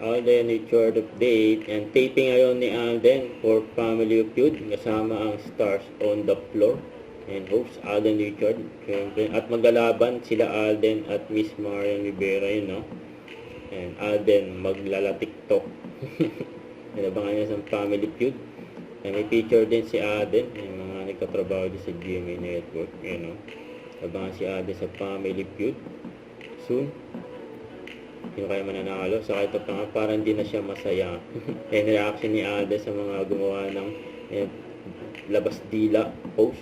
Alden Richard update. And taping ngayon ni Alden for Family Feud. Kasama ang stars on the floor. And host Alden Richard. At maglalaban sila Alden at Miss Marian Rivera yun, no? And Alden maglala-tiktok. Inabangan niya sa Family Feud. And may feature din si Alden. Yung mga nagkatrabaho din sa GMA Network. Yun, no? Abangan si Alden sa Family Feud. Soon. Yung kaya mananalo. Saka ito pa nga, parang hindi na siya masaya. And reaction ni Alden sa mga gumawa ng labas dila post.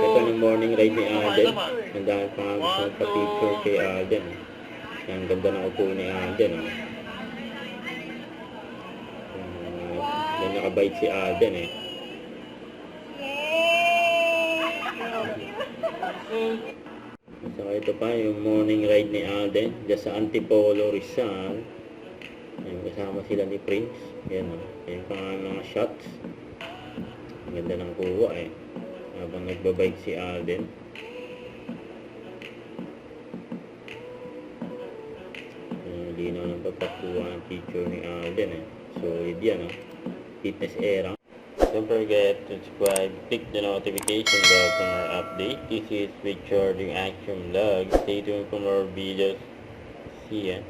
Ito ng morning ride ni Alden. Ang dahil pa nga gusto pa-picture kay Alden. Ang ganda ng upo ni Alden. Nakabait si Alden eh. Saka ito pa yung morning ride ni Alden dyan sa Antipolo Rizal. Ayun, kasama sila ni Prince. Yan o. Ayun pa nga mga shots. Ang ganda ng kuha eh. Habang nagbabike si Alden. Linaw ng pagpakuha ng picture ni Alden eh. So, yan o. Fitness era. Don't forget to subscribe, click the notification bell for more update. This is Richard Action Vlog. Stay tuned for more videos. See ya.